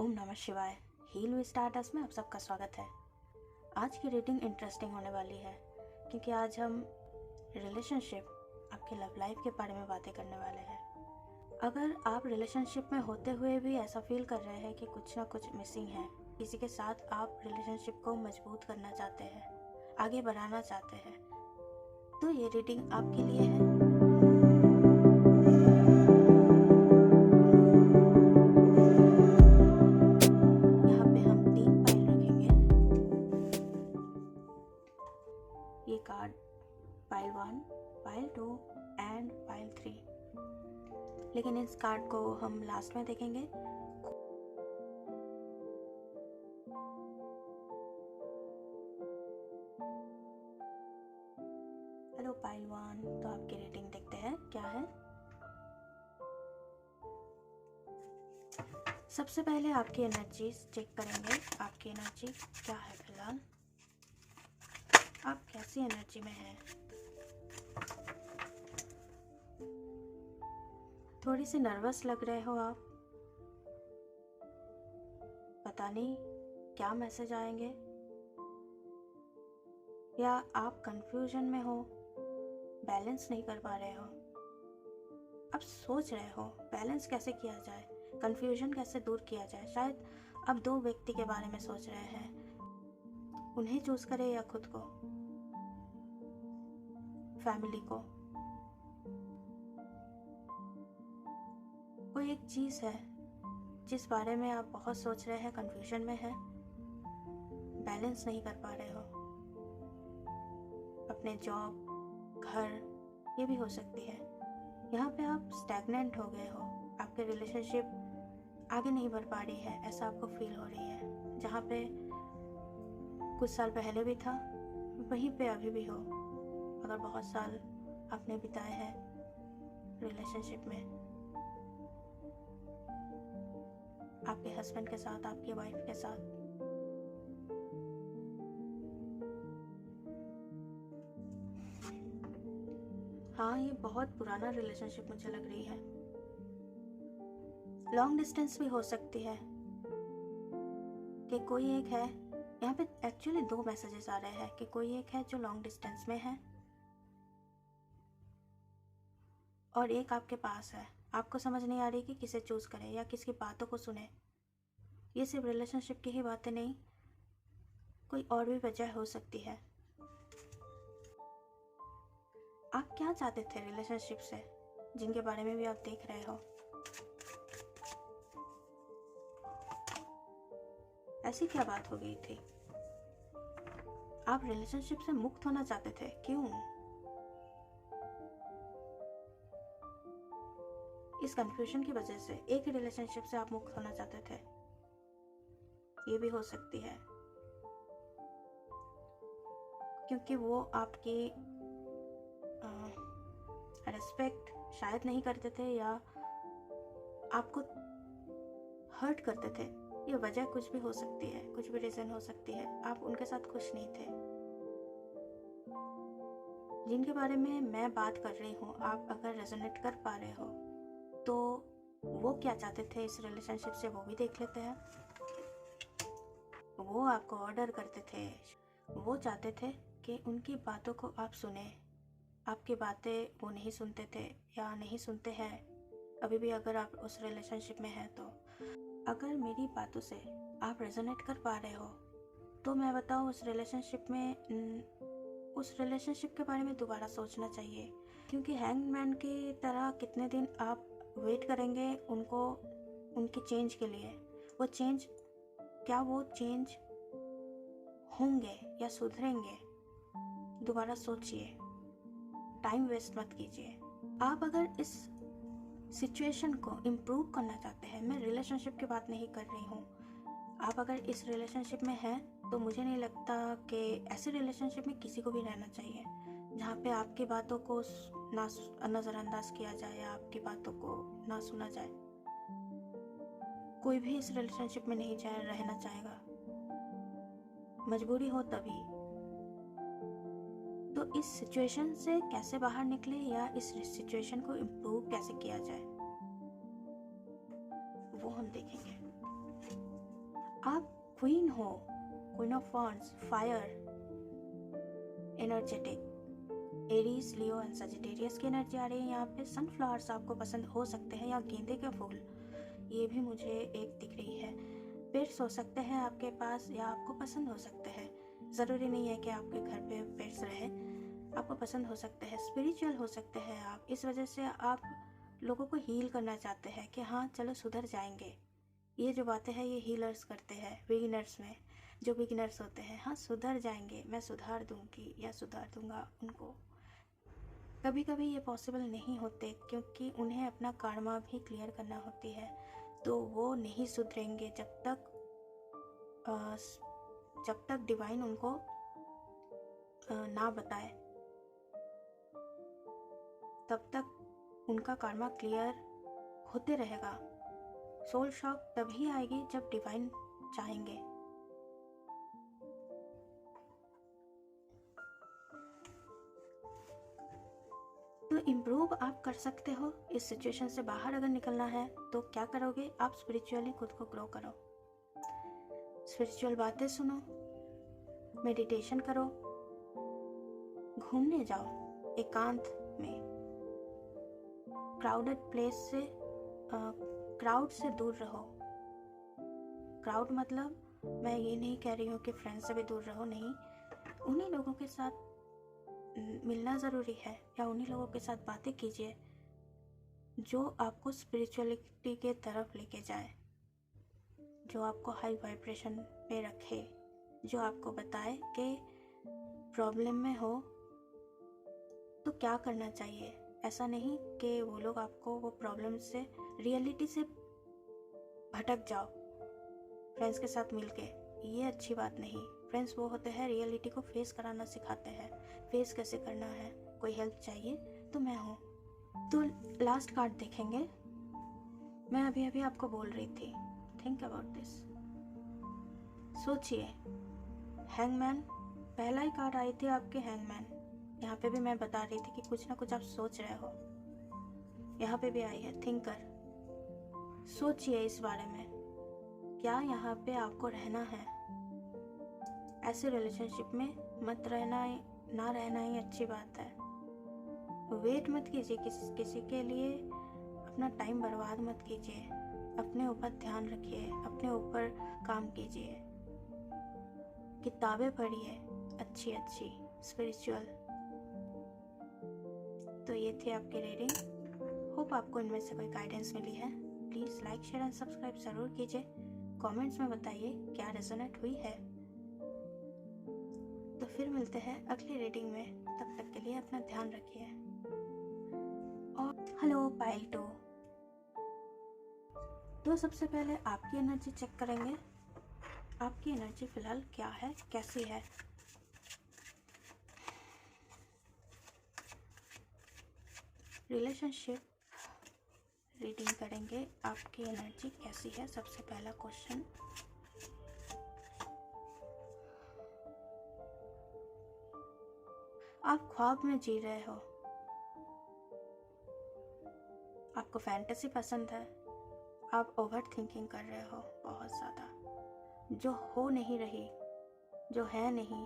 ओम नमः शिवाय। Heal we starts में आप सबका स्वागत है। आज की रीडिंग इंटरेस्टिंग होने वाली है क्योंकि आज हम रिलेशनशिप, आपके लव लाइफ के बारे में बातें करने वाले हैं। अगर आप रिलेशनशिप में होते हुए भी ऐसा फील कर रहे हैं कि कुछ ना कुछ मिसिंग है, किसी के साथ आप रिलेशनशिप को मजबूत करना चाहते हैं, आगे बढ़ाना चाहते हैं, तो ये रीडिंग आपके लिए है। ये card pile 1, pile 2 and pile 3, लेकिन इस कार्ड को हम लास्ट में देखेंगे। हेलो पाइल 1, तो आपकी रेटिंग देखते हैं क्या है। सबसे पहले आपकी एनर्जी चेक करेंगे। आपकी एनर्जी क्या है फिलहाल, आप कैसी एनर्जी में हैं। थोड़ी सी नर्वस लग रहे हो आप, पता नहीं क्या मैसेज आएंगे, या आप कंफ्यूजन में हो, बैलेंस नहीं कर पा रहे हो। अब सोच रहे हो बैलेंस कैसे किया जाए, कंफ्यूजन कैसे दूर किया जाए। शायद अब दो व्यक्ति के बारे में सोच रहे हैं, उन्हें चूज करें या खुद को, फैमिली को। कोई एक चीज है जिस बारे में आप बहुत सोच रहे हैं, कंफ्यूजन में है, बैलेंस नहीं कर पा रहे हो। अपने जॉब, घर, ये भी हो सकती है। यहाँ पे आप स्टैग्नेंट हो गए हो, आपके रिलेशनशिप आगे नहीं बढ़ पा रही है, ऐसा आपको फील हो रही है। जहाँ पे कुछ साल पहले भी था, वहीं पे अभी भी हो। अगर बहुत साल आपने बिताए हैं रिलेशनशिप में, आपके हस्बैंड के साथ, आपकी वाइफ के साथ, हाँ ये बहुत पुराना रिलेशनशिप मुझे लग रही है। लॉन्ग डिस्टेंस भी हो सकती है कि कोई एक है। यहाँ पे एक्चुअली दो मैसेजेस आ रहे हैं कि कोई एक है जो लॉन्ग डिस्टेंस में है और एक आपके पास है। आपको समझ नहीं आ रही कि किसे चूज करें या किसकी बातों को सुने। ये सिर्फ रिलेशनशिप की ही बातें नहीं, कोई और भी वजह हो सकती है। आप क्या चाहते थे रिलेशनशिप से, जिनके बारे में भी आप देख रहे हो। ऐसी क्या बात हो गई थी, आप रिलेशनशिप से मुक्त होना चाहते थे, क्यों। इस कंफ्यूजन की वजह से एक ही रिलेशनशिप से आप मुक्त होना चाहते थे, ये भी हो सकती है। क्योंकि वो आपकी रिस्पेक्ट शायद नहीं करते थे या आपको हर्ट करते थे। ये वजह कुछ भी हो सकती है, कुछ भी रीजन हो सकती है। आप उनके साथ खुश नहीं थे। जिनके बारे में मैं बात कर रही हूँ, आप अगर रेजोनेट कर पा रहे हो तो वो क्या चाहते थे इस रिलेशनशिप से, वो भी देख लेते हैं। वो आपको ऑर्डर करते थे, वो चाहते थे कि उनकी बातों को आप सुने। आपकी बातें वो नहीं सुनते थे या नहीं सुनते हैं अभी भी, अगर आप उस रिलेशनशिप में हैं तो। अगर मेरी बातों से आप रेजोनेट कर पा रहे हो तो मैं बताऊँ, उस रिलेशनशिप के बारे में दोबारा सोचना चाहिए। क्योंकि हैंगमैन की तरह कितने दिन आप वेट करेंगे उनको, उनकी चेंज के लिए। वो चेंज, क्या वो चेंज होंगे या सुधरेंगे, दोबारा सोचिए। टाइम वेस्ट मत कीजिए। आप अगर इस सिचुएशन को इम्प्रूव करना चाहते हैं, मैं रिलेशनशिप की बात नहीं कर रही हूँ, आप अगर इस रिलेशनशिप में हैं तो मुझे नहीं लगता कि ऐसे रिलेशनशिप में किसी को भी रहना चाहिए जहाँ पे आपकी बातों को ना नज़रअंदाज किया जाए या आपकी बातों को ना सुना जाए। कोई भी इस रिलेशनशिप में नहीं रहना चाहेगा, मजबूरी हो तभी। तो इस सिचुएशन से कैसे बाहर निकले या इस सिचुएशन को इम्प्रूव कैसे किया जाए, वो हम देखेंगे। आप क्वीन हो, queen of wands, fire, energetic, Aries, Leo and Sagittarius की एनर्जी आ रही है यहाँ पे। सनफ्लावर्स आपको पसंद हो सकते हैं, या गेंदे के फूल, ये भी मुझे एक दिख रही है। पेट्स हो सकते हैं आपके पास, या आपको पसंद हो सकते हैं। ज़रूरी नहीं है कि आपके घर पे पेट्स रहे, आपको पसंद हो सकते हैं। स्पिरिचुअल हो सकते हैं आप, इस वजह से आप लोगों को हील करना चाहते हैं कि हाँ चलो सुधर जाएंगे। ये जो बातें हैं ये हीलर्स करते हैं बिगिनर्स में। जो बिगिनर्स होते हैं, हाँ सुधर जाएंगे, मैं सुधार दूंगी या सुधार दूंगा उनको। कभी कभी ये पॉसिबल नहीं होते, क्योंकि उन्हें अपना कार्मा भी क्लियर करना होती है। तो वो नहीं सुधरेंगे जब तक डिवाइन उनको ना बताए, तब तक उनका कार्मा क्लियर होते रहेगा। सोल शॉक तभी आएगी जब डिवाइन चाहेंगे। तो इम्प्रूव आप कर सकते हो इस सिचुएशन से बाहर। अगर निकलना है तो क्या करोगे? आप स्पिरिचुअली खुद को ग्रो करो, स्पिरिचुअल बातें सुनो, मेडिटेशन करो, घूमने जाओ एकांत में, क्राउडेड प्लेस से क्राउड से दूर रहो। क्राउड मतलब मैं ये नहीं कह रही हूँ कि फ्रेंड्स से भी दूर रहो, नहीं। उन्हीं लोगों के साथ मिलना ज़रूरी है, या उन्हीं लोगों के साथ बातें कीजिए जो आपको स्पिरिचुअलिटी के तरफ लेके जाए, जो आपको हाई वाइब्रेशन पे रखे, जो आपको बताए कि प्रॉब्लम में हो तो क्या करना चाहिए। ऐसा नहीं कि वो लोग आपको वो प्रॉब्लम से, रियलिटी से भटक जाओ फ्रेंड्स के साथ मिलके, ये अच्छी बात नहीं। फ्रेंड्स वो होते हैं रियलिटी को फेस कराना सिखाते हैं, फेस कैसे करना है। कोई हेल्प चाहिए तो मैं हूँ। तो लास्ट कार्ड देखेंगे। मैं अभी अभी आपको बोल रही थी, थिंक अबाउट दिस, सोचिए। हैंगमैन, पहला ही कार्ड आई थी आपके, हैंगमैन। यहाँ पे भी मैं बता रही थी कि कुछ ना कुछ आप सोच रहे हो। यहाँ पे भी आई है थिंकर। सोचिए इस बारे में, क्या यहाँ पे आपको रहना है? ऐसे रिलेशनशिप में मत रहना, ना रहना ही अच्छी बात है। वेट मत कीजिए किसी के लिए, अपना टाइम बर्बाद मत कीजिए। अपने ऊपर ध्यान रखिए, अपने ऊपर काम कीजिए, किताबें पढ़िए अच्छी अच्छी स्पिरिचुअल। तो ये थी आपकी रीडिंग। होप आपको इनमें से कोई गाइडेंस मिली है। Please like, share and subscribe ज़रूर कीजिए। कमेंट्स में बताइए क्या रेजोनेट हुई है। तो फिर मिलते हैं अगली रीडिंग में, तब तक के लिए अपना ध्यान रखिए। और हेलो पाइल 2। तो सबसे पहले आपकी एनर्जी चेक करेंगे। आपकी एनर्जी फिलहाल क्या है, कैसी है? रिलेशनशिप रीडिंग करेंगे, आपकी एनर्जी कैसी है, सबसे पहला क्वेश्चन। आप ख्वाब में जी रहे हो, आपको फैंटेसी पसंद है, आप ओवर थिंकिंग कर रहे हो बहुत ज़्यादा। जो हो नहीं रही, जो है नहीं,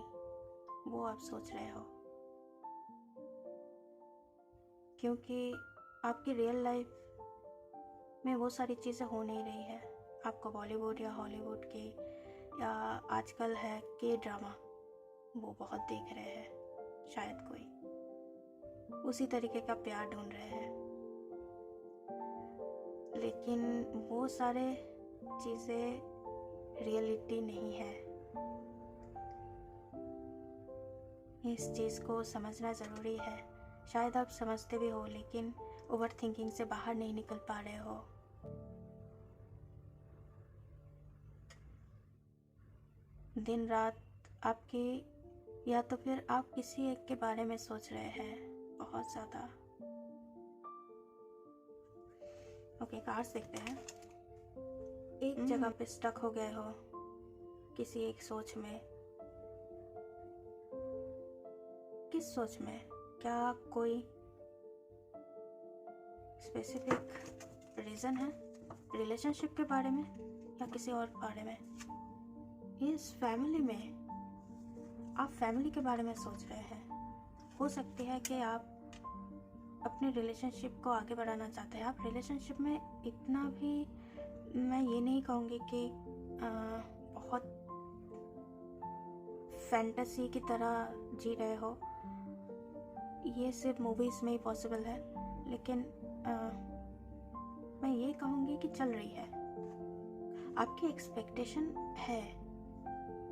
वो आप सोच रहे हो, क्योंकि आपकी रियल लाइफ में वो सारी चीज़ें हो नहीं रही है। आपको बॉलीवुड या हॉलीवुड की, या आजकल है के ड्रामा, वो बहुत देख रहे हैं। शायद कोई उसी तरीके का प्यार ढूंढ रहे हैं, लेकिन वो सारे चीज़ें रियलिटी नहीं है। इस चीज़ को समझना ज़रूरी है। शायद आप समझते भी हो, लेकिन ओवर थिंकिंग से बाहर नहीं निकल पा रहे हो। दिन रात आपकी, या तो फिर आप किसी एक के बारे में सोच रहे हैं बहुत ज़्यादा। ओके, कार्ड्स देखते हैं। एक जगह पे स्टक हो गए हो किसी एक सोच में। किस सोच में? क्या कोई स्पेसिफिक रीज़न है रिलेशनशिप के बारे में, या किसी और बारे में? इस फैमिली में आप फैमिली के बारे में सोच रहे हैं। हो सकती है कि आप अपने रिलेशनशिप को आगे बढ़ाना चाहते हैं। आप रिलेशनशिप में इतना भी, मैं ये नहीं कहूँगी कि बहुत फैंटेसी की तरह जी रहे हो, ये सिर्फ मूवीज़ में ही पॉसिबल है, लेकिन मैं ये कहूँगी कि चल रही है। आपकी एक्सपेक्टेशन है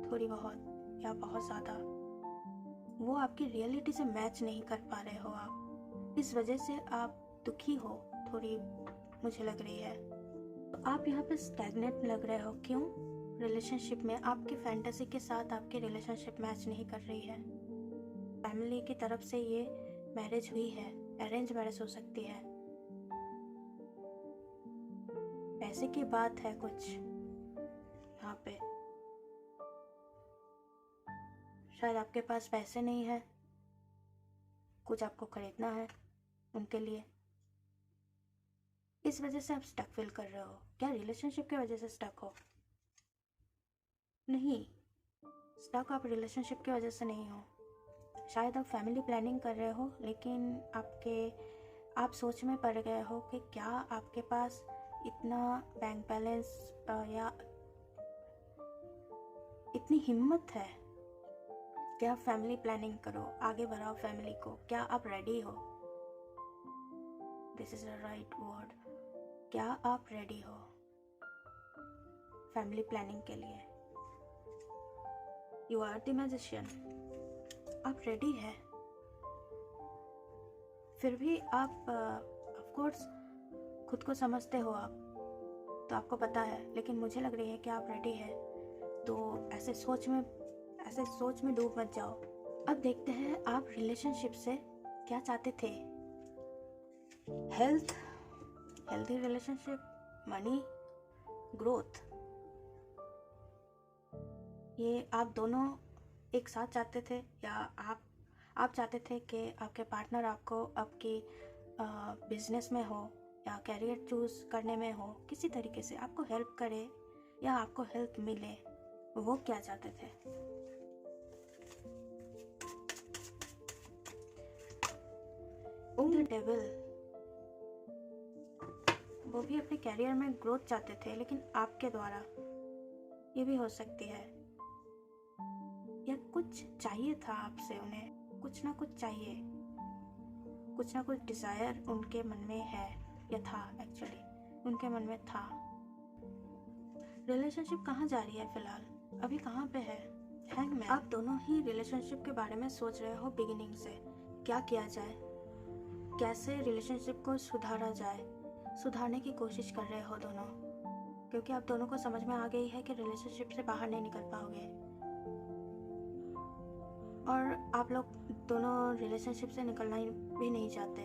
थोड़ी बहुत या बहुत ज़्यादा, वो आपकी रियलिटी से मैच नहीं कर पा रहे हो आप, इस वजह से आप दुखी हो थोड़ी, मुझे लग रही है। तो आप यहाँ पे स्टैग्नेट लग रहे हो। क्यों? रिलेशनशिप में आपकी फैंटेसी के साथ आपकी रिलेशनशिप मैच नहीं कर रही है। फैमिली की तरफ से ये मैरिज हुई है, अरेंज मैरिज हो सकती है, पैसे की बात है कुछ यहाँ पे, शायद आपके पास पैसे नहीं है, कुछ आपको खरीदना है उनके लिए, इस वजह से आप स्टक फील कर रहे हो। क्या रिलेशनशिप की वजह से स्टक हो? नहीं, स्टक आप रिलेशनशिप की वजह से नहीं हो। शायद आप फैमिली प्लानिंग कर रहे हो, लेकिन आप सोच में पड़ गए हो कि क्या आपके पास इतना बैंक बैलेंस या इतनी हिम्मत है कि आप फैमिली प्लानिंग करो, आगे बढ़ाओ फैमिली को। क्या आप रेडी हो? This is the right word. क्या आप रेडी हो फैमिली प्लानिंग के लिए? यू आर द मैजिशियन, आप रेडी है। फिर भी आप ऑफ कोर्स खुद को समझते हो आप, तो आपको पता है, लेकिन मुझे लग रही है कि आप रेडी है। तो ऐसे सोच में डूब मत जाओ। अब देखते हैं आप रिलेशनशिप से क्या चाहते थे। हेल्थी रिलेशनशिप, मनी, ग्रोथ, ये आप दोनों एक साथ चाहते थे, या आप चाहते थे कि आपके पार्टनर आपको आपकी बिजनेस में हो या कैरियर चूज करने में हो, किसी तरीके से आपको हेल्प करे या आपको हेल्प मिले, वो क्या चाहते थे? द डेविल, वो भी अपने कैरियर में ग्रोथ चाहते थे, लेकिन आपके द्वारा। ये भी हो सकती है, या कुछ चाहिए था आपसे उन्हें, कुछ ना कुछ चाहिए, कुछ ना कुछ डिजायर उनके मन में है, या था, एक्चुअली उनके मन में था। रिलेशनशिप कहाँ जा रही है फिलहाल? अभी कहाँ पे है? हैंगमैन। आप दोनों ही रिलेशनशिप के बारे में सोच रहे हो बिगिनिंग से, क्या किया जाए, कैसे रिलेशनशिप को सुधारा जाए, सुधारने की कोशिश कर रहे हो दोनों, क्योंकि आप दोनों को समझ में आ गई है कि रिलेशनशिप से बाहर नहीं निकल पाओगे, और आप लोग दोनों रिलेशनशिप से निकलना भी नहीं चाहते।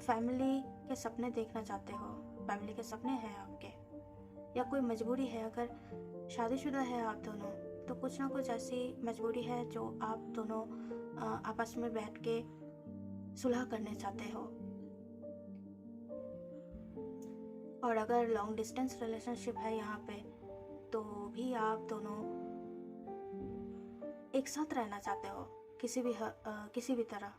फैमिली के सपने देखना चाहते हो, फैमिली के सपने हैं आपके, या कोई मजबूरी है। अगर शादीशुदा है आप दोनों, तो कुछ ना कुछ ऐसी मजबूरी है जो आप दोनों आपस में बैठ के सुलह करने चाहते हो। और अगर लॉन्ग डिस्टेंस रिलेशनशिप है यहाँ पे, तो भी आप दोनों एक साथ रहना चाहते हो किसी भी तरह।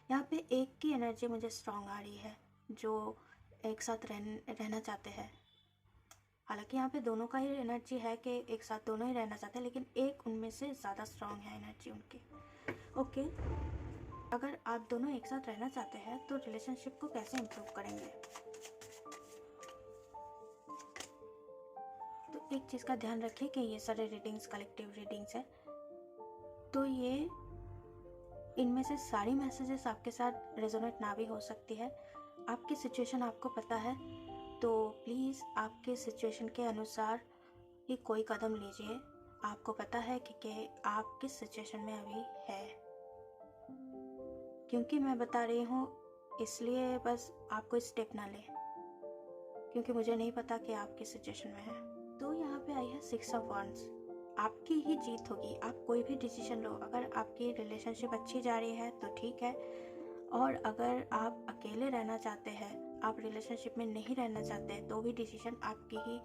यहाँ पे एक की एनर्जी मुझे स्ट्रांग आ रही है, जो एक साथ रहना चाहते हैं। हालांकि यहाँ पे दोनों का ही एनर्जी है कि एक साथ दोनों ही रहना चाहते हैं, लेकिन एक उनमें से ज़्यादा स्ट्रांग है एनर्जी उनकी। ओके, अगर आप दोनों एक साथ रहना चाहते हैं तो रिलेशनशिप को कैसे इम्प्रूव करेंगे? तो एक चीज़ का ध्यान रखिए कि ये सारे रीडिंग्स कलेक्टिव रीडिंग्स है, तो ये इनमें से सारी मैसेजेस आपके साथ रेजोनेट ना भी हो सकती है। आपकी सिचुएशन आपको पता है, तो प्लीज़ आपके सिचुएशन के अनुसार ही कोई कदम लीजिए। आपको पता है कि आप किस सिचुएशन में अभी है। क्योंकि मैं बता रही हूँ इसलिए बस आप कोई स्टेप ना लें, क्योंकि मुझे नहीं पता कि आप किस सिचुएशन में हैं। तो यहाँ पे आई है 6 ऑफ वांड्स। आपकी ही जीत होगी, आप कोई भी डिसीजन लो। अगर आपकी रिलेशनशिप अच्छी जा रही है तो ठीक है, और अगर आप अकेले रहना चाहते हैं, आप रिलेशनशिप में नहीं रहना चाहते, तो भी डिसीजन आपकी ही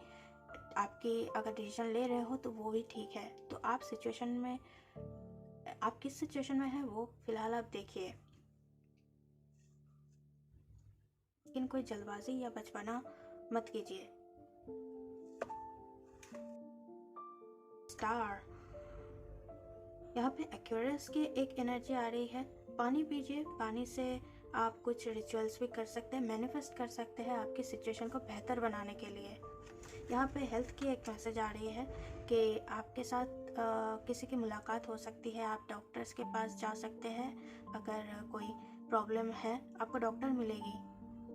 आपकी अगर डिसीजन ले रहे हो तो वो भी ठीक है। तो आप सिचुएशन में, आप किस सिचुएशन में है वो फिलहाल आप देखिए, लेकिन कोई जल्दबाजी या बचपना मत कीजिए। स्टार, यहाँ पे एक्वेरियस की एक एनर्जी आ रही है। पानी पीजिए, पानी से आप कुछ रिचुअल्स भी कर सकते हैं, मैनिफेस्ट कर सकते हैं आपकी सिचुएशन को बेहतर बनाने के लिए। यहाँ पे हेल्थ की एक मैसेज आ रही है कि आपके साथ किसी की मुलाकात हो सकती है, आप डॉक्टर्स के पास जा सकते हैं। अगर कोई प्रॉब्लम है आपको डॉक्टर मिलेगी।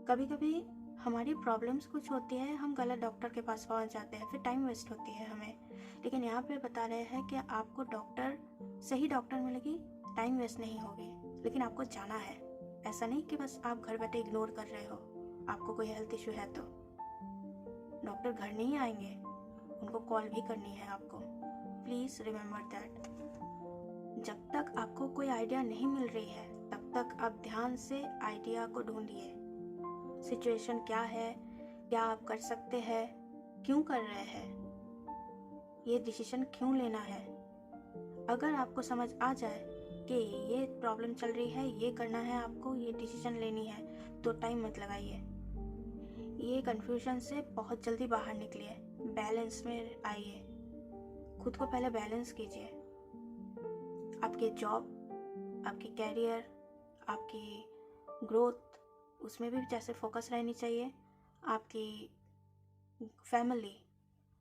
कभी कभी हमारी प्रॉब्लम्स कुछ होती है, हम गलत डॉक्टर के पास पहुँच जाते हैं, फिर टाइम वेस्ट होती है हमें। लेकिन यहाँ पे बता रहे हैं कि आपको डॉक्टर, सही डॉक्टर मिलेगी, टाइम वेस्ट नहीं होगी, लेकिन आपको जाना है। ऐसा नहीं कि बस आप घर बैठे इग्नोर कर रहे हो। आपको कोई हेल्थ इशू है तो डॉक्टर घर नहीं आएंगे, उनको कॉल भी करनी है आपको। Please remember that. जब तक आपको कोई आइडिया नहीं मिल रही है तब तक आप ध्यान से आइडिया को ढूंढिए। सिचुएशन क्या है, क्या आप कर सकते हैं, क्यों कर रहे हैं, ये डिसीजन क्यों लेना है। अगर आपको समझ आ जाए कि ये प्रॉब्लम चल रही है, ये करना है आपको, ये डिसीजन लेनी है, तो टाइम मत लगाइए। ये कन्फ्यूजन से बहुत जल्दी बाहर निकलिए, बैलेंस में आइए। खुद को पहले बैलेंस कीजिए। आपके जॉब, आपकी कैरियर, आपकी ग्रोथ, उसमें भी जैसे फोकस रहनी चाहिए। आपकी family,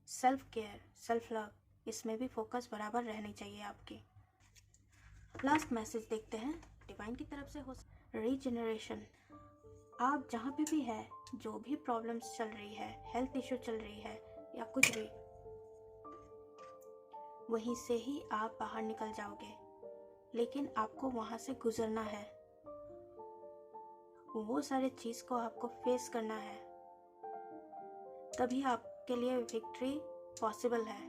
self care, self love, इसमें भी फोकस बराबर रहनी चाहिए आपकी। लास्ट मैसेज देखते हैं डिवाइन की तरफ से। हो रीजनरेशन, आप जहाँ पे भी है, जो भी प्रॉब्लम्स चल रही है, हेल्थ इशू चल रही है या कुछ भी, वहीं से ही आप बाहर निकल जाओगे। लेकिन आपको वहाँ से गुजरना है, वो सारे चीज़ को आपको फेस करना है, तभी आपके लिए विक्ट्री पॉसिबल है,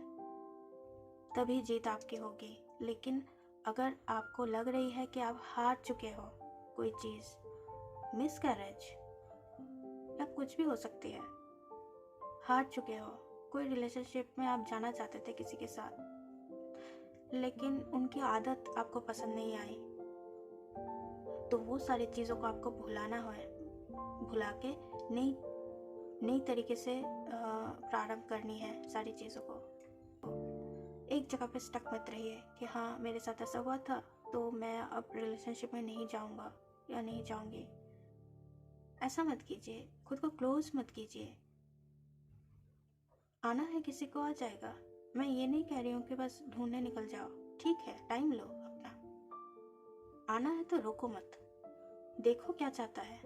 तभी जीत आपकी होगी। लेकिन अगर आपको लग रही है कि आप हार चुके हो, कोई चीज़, मिसकैरेज या कुछ भी हो सकती है, हार चुके हो, कोई रिलेशनशिप में आप जाना चाहते थे किसी के साथ, लेकिन उनकी आदत आपको पसंद नहीं आई, तो वो सारी चीज़ों को आपको भुलाना है। भुला के नई तरीके से प्रारंभ करनी है सारी चीज़ों को। एक जगह पे स्टक मत रहिए कि हाँ मेरे साथ ऐसा हुआ था तो मैं अब रिलेशनशिप में नहीं जाऊंगा या नहीं जाऊंगी। ऐसा मत कीजिए, खुद को क्लोज मत कीजिए। आना है किसी को आ जाएगा। मैं ये नहीं कह रही हूँ कि बस ढूंढने निकल जाओ, ठीक है, टाइम लो अपना। आना है तो रोको मत, देखो क्या चाहता है,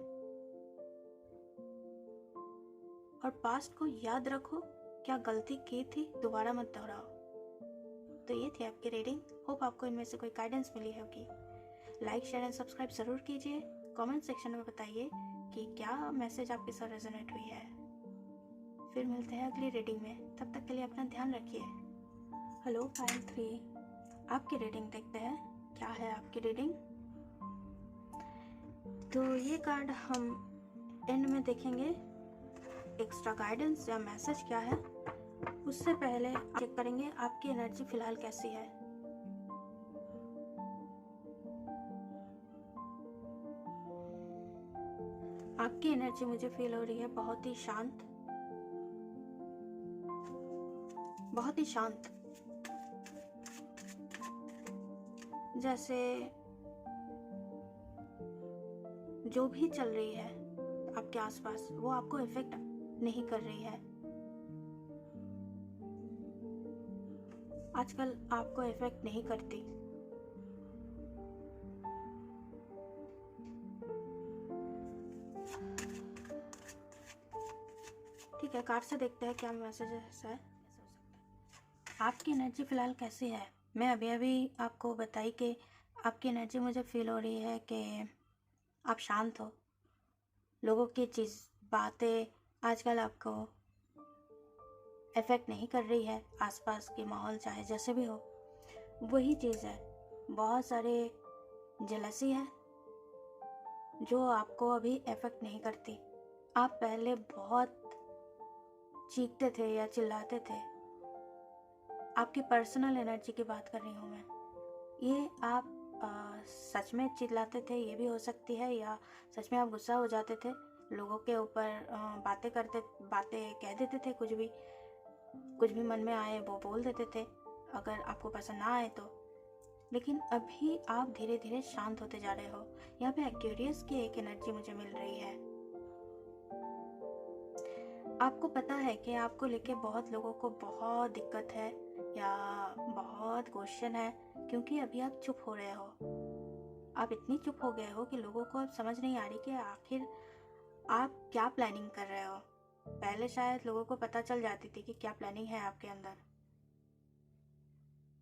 और पास्ट को याद रखो, क्या गलती की थी दोबारा मत दोहराओ। तो ये थी आपकी रीडिंग। होप आपको इनमें से कोई गाइडेंस मिली होगी। लाइक, शेयर एंड सब्सक्राइब ज़रूर कीजिए। कमेंट सेक्शन में बताइए कि क्या मैसेज आपके साथ रेजोनेट हुई है। फिर मिलते हैं अगली रीडिंग में, तब तक के लिए अपना ध्यान रखिए। हेलो फाइल 3, आपकी रीडिंग देखते हैं क्या है आपकी रीडिंग। तो ये कार्ड हम एंड में देखेंगे, एक्स्ट्रा गाइडेंस या मैसेज क्या है। उससे पहले चेक करेंगे आपकी एनर्जी फिलहाल कैसी है। आपकी एनर्जी मुझे फील हो रही है बहुत ही शांत, बहुत ही शांत, जैसे जो भी चल रही है आपके आसपास वो आपको इफेक्ट नहीं कर रही है। आजकल आपको इफेक्ट नहीं करती। ठीक है, कार्ड से देखते हैं क्या मैसेज है। आपकी एनर्जी फिलहाल कैसी है। मैं अभी आपको बताई कि आपकी एनर्जी मुझे फील हो रही है कि आप शांत हो, लोगों की बातें आजकल आपको इफेक्ट नहीं कर रही है, आसपास के माहौल चाहे जैसे भी हो। वही चीज़ है, बहुत सारे जेलसी है जो आपको अभी इफेक्ट नहीं करती। आप पहले बहुत चीखते थे या चिल्लाते थे। आपकी पर्सनल एनर्जी की बात कर रही हूँ मैं। ये आप सच में चिल्लाते थे, ये भी हो सकती है, या सच में आप गुस्सा हो जाते थे, लोगों के ऊपर बातें कह देते थे, कुछ भी मन में आए वो बोल देते थे, अगर आपको पसंद ना आए तो। लेकिन अभी आप धीरे धीरे शांत होते जा रहे हो। यहाँ पे एक्वेरियस की एक एनर्जी मुझे मिल रही है। आपको पता है कि आपको लेके बहुत लोगों को बहुत दिक्कत है या बहुत क्वेश्चन है, क्योंकि अभी आप चुप हो रहे हो। आप इतनी चुप हो गए हो कि लोगों को अब समझ नहीं आ रही कि आखिर आप क्या प्लानिंग कर रहे हो। पहले शायद लोगों को पता चल जाती थी कि क्या प्लानिंग है आपके अंदर।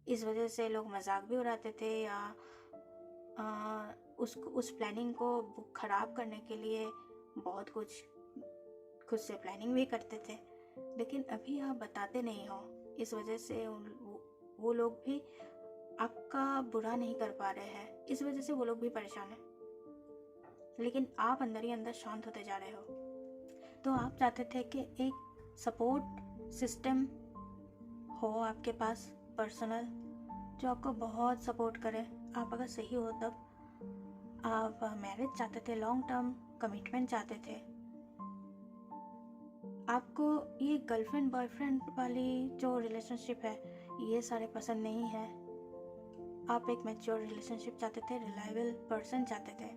इस वजह से लोग मजाक भी उड़ाते थे या उस प्लानिंग को खराब करने के लिए बहुत कुछ खुद से प्लानिंग भी करते थे। लेकिन अभी आप बताते नहीं हो, इस वजह से वो लोग भी आपका बुरा नहीं कर पा रहे हैं, इस वजह से वो लोग भी परेशान हैं। लेकिन आप अंदर ही अंदर शांत होते जा रहे हो। तो आप चाहते थे कि एक सपोर्ट सिस्टम हो आपके पास, पर्सनल, जो आपको बहुत सपोर्ट करे। आप अगर सही हो तब। आप मैरिज चाहते थे, लॉन्ग टर्म कमिटमेंट चाहते थे। आपको ये गर्लफ्रेंड बॉयफ्रेंड वाली जो रिलेशनशिप है, ये सारे पसंद नहीं है। आप एक मैच्योर रिलेशनशिप चाहते थे, रिलायबल पर्सन चाहते थे,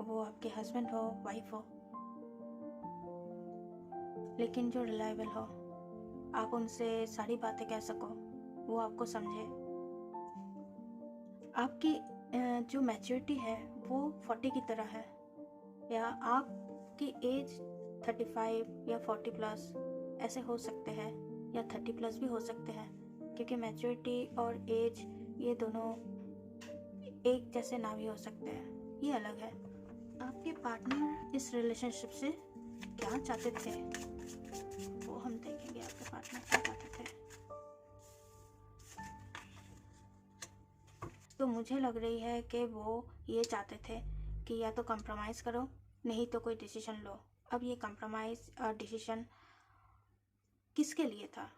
वो आपके हस्बैंड हो, वाइफ हो, लेकिन जो रिलायबल हो, आप उनसे सारी बातें कह सको, वो आपको समझे। आपकी जो मैच्योरिटी है वो 40 की तरह है, या आपकी एज 35 या 40 प्लस ऐसे हो सकते हैं, या 30 प्लस भी हो सकते हैं, क्योंकि मैच्योरिटी और एज ये दोनों एक जैसे ना भी हो सकते हैं, ये अलग है। आपके पार्टनर इस रिलेशनशिप से क्या चाहते थे, वो हम देखेंगे। आपके पार्टनर क्या चाहते थे। तो मुझे लग रही है कि वो ये चाहते थे कि या तो कंप्रोमाइज़ करो, नहीं तो कोई डिसीजन लो। अब ये कंप्रोमाइज़ और डिसीजन किसके लिए था,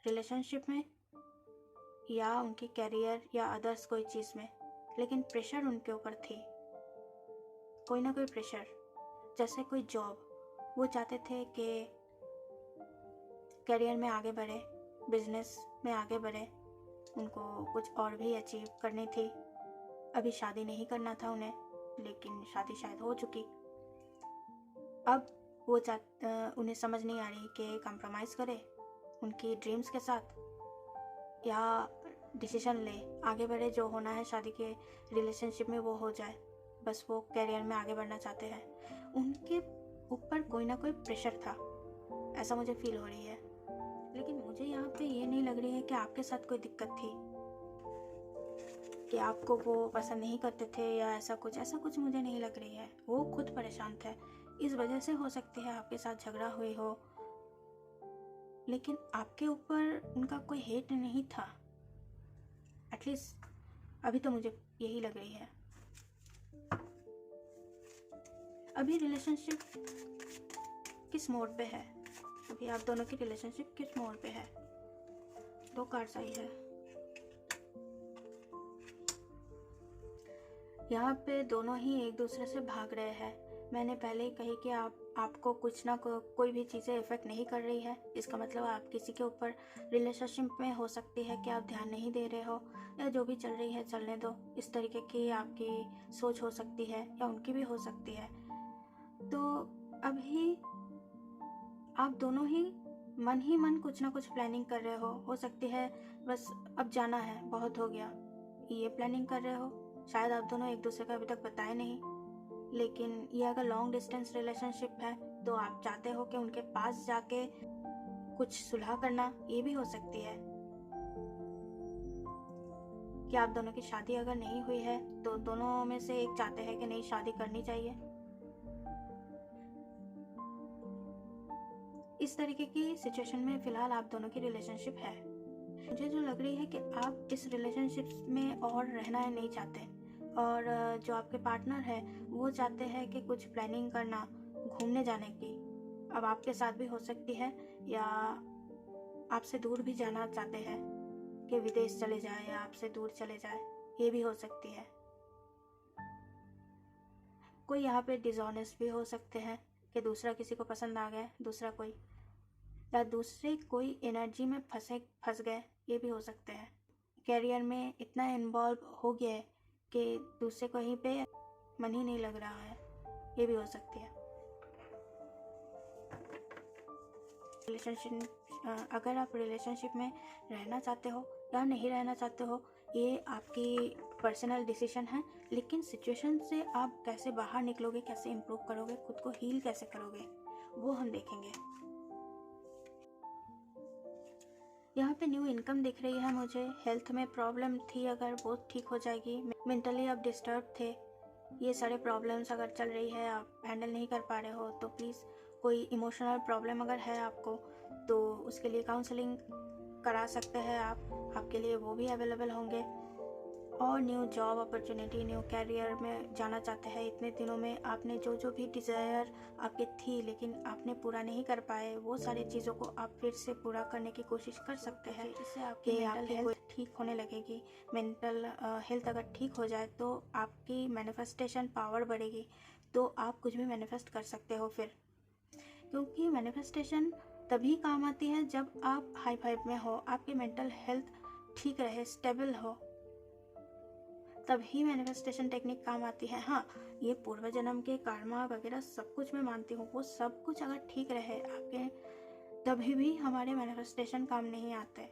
रिलेशनशिप में या उनके कैरियर या अदर्स कोई चीज़ में। लेकिन प्रेशर उनके ऊपर थी, कोई ना कोई प्रेशर, जैसे कोई जॉब। वो चाहते थे कि करियर में आगे बढ़े, बिजनेस में आगे बढ़े, उनको कुछ और भी अचीव करनी थी। अभी शादी नहीं करना था उन्हें, लेकिन शादी शायद हो चुकी। अब वो उन्हें समझ नहीं आ रही कि कंप्रोमाइज़ करे उनकी ड्रीम्स के साथ या डिसीजन ले, आगे बढ़े, जो होना है शादी के रिलेशनशिप में वो हो जाए। बस वो करियर में आगे बढ़ना चाहते हैं। उनके ऊपर कोई ना कोई प्रेशर था, ऐसा मुझे फील हो रही है। लेकिन मुझे यहाँ पे ये नहीं लग रही है कि आपके साथ कोई दिक्कत थी, कि आपको वो पसंद नहीं करते थे या ऐसा कुछ मुझे नहीं लग रही है। वो खुद परेशान थे, इस वजह से हो सकती है आपके साथ झगड़ा हुई हो, लेकिन आपके ऊपर उनका कोई हेट नहीं था। एटलीस्ट अभी तो मुझे यही लग रही है। अभी रिलेशनशिप किस मोड पे है, अभी आप दोनों की रिलेशनशिप किस मोड पे है। 2 कार्ड्स आई है। यहाँ पे दोनों ही एक दूसरे से भाग रहे हैं। मैंने पहले ही कही कि आपको कुछ ना कोई भी चीज़ें इफ़ेक्ट नहीं कर रही है। इसका मतलब आप किसी के ऊपर रिलेशनशिप में हो सकती है कि आप ध्यान नहीं दे रहे हो, या जो भी चल रही है चलने दो, इस तरीके की आपकी सोच हो सकती है, या उनकी भी हो सकती है। तो अभी आप दोनों ही मन कुछ ना कुछ प्लानिंग कर रहे हो सकती है बस अब जाना है, बहुत हो गया, ये प्लानिंग कर रहे हो। शायद आप दोनों एक दूसरे को अभी तक बताए नहीं, लेकिन ये अगर लॉन्ग डिस्टेंस रिलेशनशिप है तो आप चाहते हो कि उनके पास जाके कुछ सुलह करना, ये भी हो सकती है कि आप दोनों की शादी अगर नहीं हुई है तो दोनों में से एक चाहते हैं कि नहीं, शादी करनी चाहिए। इस तरीके की सिचुएशन में फिलहाल आप दोनों की रिलेशनशिप है। मुझे जो लग रही है कि आप इस रिलेशनशिप में और रहना नहीं चाहते, और जो आपके पार्टनर है वो चाहते हैं कि कुछ प्लानिंग करना, घूमने जाने की, अब आपके साथ भी हो सकती है, या आपसे दूर भी जाना चाहते हैं कि विदेश चले जाए या आपसे दूर चले जाए, ये भी हो सकती है। कोई यहाँ पे डिसऑनेस्ट भी हो सकते हैं कि दूसरा किसी को पसंद आ गया, दूसरा कोई, या दूसरे कोई एनर्जी में फंस गए, ये भी हो सकते हैं। कैरियर में इतना इन्वॉल्व हो गया है कि दूसरे कहीं पे मन ही नहीं लग रहा है, ये भी हो सकती है। अगर आप रिलेशनशिप में रहना चाहते हो या नहीं रहना चाहते हो, ये आपकी पर्सनल डिसीजन है, लेकिन सिचुएशन से आप कैसे बाहर निकलोगे, कैसे इम्प्रूव करोगे, खुद को हील कैसे करोगे, वो हम देखेंगे। यहाँ पे न्यू इनकम दिख रही है मुझे। हेल्थ में प्रॉब्लम थी, अगर वो ठीक हो जाएगी। मेंटली आप डिस्टर्ब थे, ये सारे प्रॉब्लम्स अगर चल रही है, आप हैंडल नहीं कर पा रहे हो, तो प्लीज़ कोई इमोशनल प्रॉब्लम अगर है आपको, तो उसके लिए काउंसलिंग करा सकते हैं आप, आपके लिए वो भी अवेलेबल होंगे। और new job opportunity, new career में जाना चाहते हैं। इतने दिनों में आपने जो भी डिज़ायर आपकी थी लेकिन आपने पूरा नहीं कर पाए, वो सारी चीज़ों को आप फिर से पूरा करने की कोशिश कर सकते हैं। इससे आपकी मेंटल हेल्थ ठीक होने लगेगी। मेंटल हेल्थ अगर ठीक हो जाए तो आपकी मैनिफेस्टेशन पावर बढ़ेगी, तो आप कुछ भी मैनिफेस्ट कर सकते हो फिर। क्योंकि मैनिफेस्टेशन तभी काम आती है जब आप हाई फाइव में हो, आपकी मेंटल हेल्थ ठीक रहे, स्टेबल हो, तभी मैनिफेस्टेशन टेक्निक काम आती है। हाँ, ये पूर्व जन्म के कर्मा वगैरह सब कुछ मैं मानती हूँ, वो सब कुछ अगर ठीक रहे आपके, तभी भी हमारे मैनिफेस्टेशन काम नहीं आते,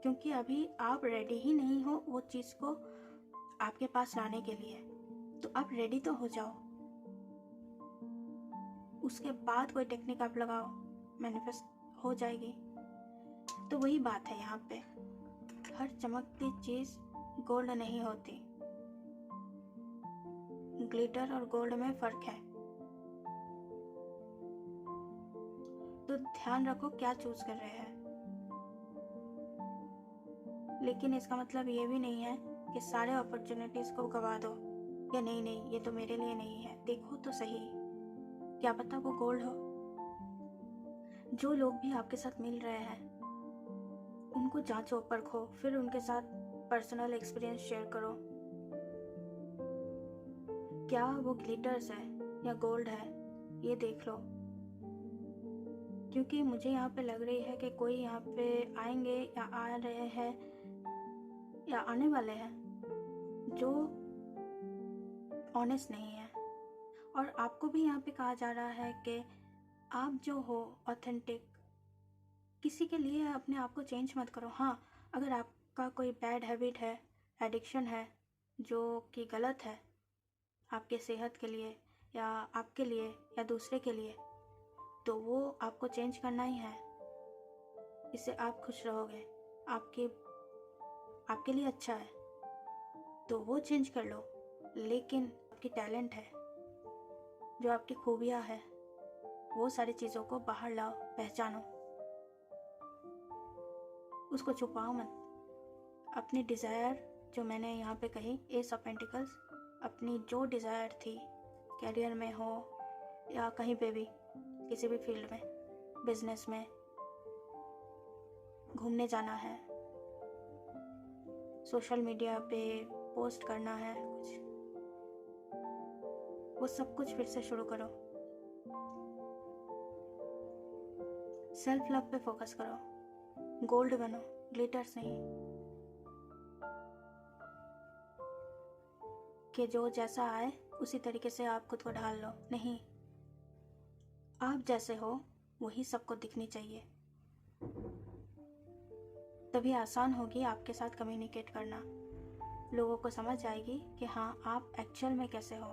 क्योंकि अभी आप रेडी ही नहीं हो वो चीज़ को आपके पास लाने के लिए। तो आप रेडी तो हो जाओ, उसके बाद कोई टेक्निक आप लगाओ, मैनिफेस्ट हो जाएगी। तो वही बात है, यहाँ पे हर चमकती चीज़ गोल्ड नहीं होती। ग्लिटर और गोल्ड में फर्क है। तो ध्यान रखो क्या चूज कर रहे हैं। लेकिन इसका मतलब ये भी नहीं है कि सारे अपॉर्चुनिटीज को गवा दो, या नहीं ये तो मेरे लिए नहीं है। देखो तो सही, क्या पता वो गोल्ड हो। जो लोग भी आपके साथ मिल रहे हैं, उनको जांचो परखो, फिर उनके साथ पर्सनल एक्सपीरियंस शेयर करो। क्या वो ग्लिटर्स है या गोल्ड है, ये देख लो। क्योंकि मुझे यहाँ पे लग रही है कि कोई यहाँ पे आएंगे या आ रहे हैं या आने वाले हैं जो ऑनेस्ट नहीं है। और आपको भी यहाँ पे कहा जा रहा है कि आप जो हो ऑथेंटिक, किसी के लिए अपने आप को चेंज मत करो। हाँ, अगर आपका कोई बैड हैबिट है, एडिक्शन है जो कि गलत है आपके सेहत के लिए या आपके लिए या दूसरे के लिए, तो वो आपको चेंज करना ही है। इससे आप खुश रहोगे, आपके लिए अच्छा है, तो वो चेंज कर लो। लेकिन आपकी टैलेंट है, जो आपकी खूबियाँ है, वो सारी चीज़ों को बाहर लाओ, पहचानो, उसको छुपाओ मत। अपनी डिज़ायर जो मैंने यहाँ पे कही, एस ऑफ पेंटिकल्स, अपनी जो डिज़ायर थी, कैरियर में हो या कहीं पे भी, किसी भी फील्ड में, बिजनेस में, घूमने जाना है, सोशल मीडिया पे पोस्ट करना है कुछ, वो सब कुछ फिर से शुरू करो। सेल्फ लव पे फोकस करो, गोल्ड बनो, ग्लिटर्स नहीं। कि जो जैसा आए उसी तरीके से आप खुद को ढाल लो, नहीं, आप जैसे हो वही सबको दिखनी चाहिए। तभी आसान होगी आपके साथ कम्युनिकेट करना, लोगों को समझ आएगी कि हाँ, आप एक्चुअल में कैसे हो,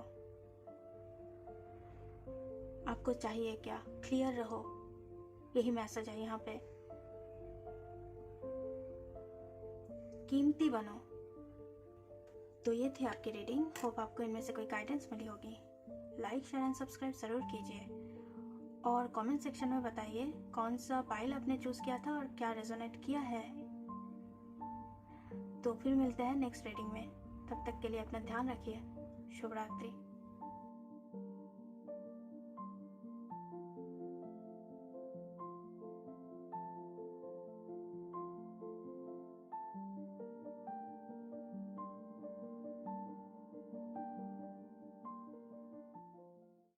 आपको चाहिए क्या, क्लियर रहो। यही मैसेज है यहाँ पे। कीमती बनो। तो ये थी आपकी रीडिंग। होप आपको इनमें से कोई गाइडेंस मिली होगी। लाइक, शेयर एंड सब्सक्राइब ज़रूर कीजिए और कमेंट सेक्शन में बताइए कौन सा पाइल आपने चूज़ किया था और क्या रेजोनेट किया है। तो फिर मिलते हैं नेक्स्ट रीडिंग में। तब तक के लिए अपना ध्यान रखिए। शुभ रात्रि।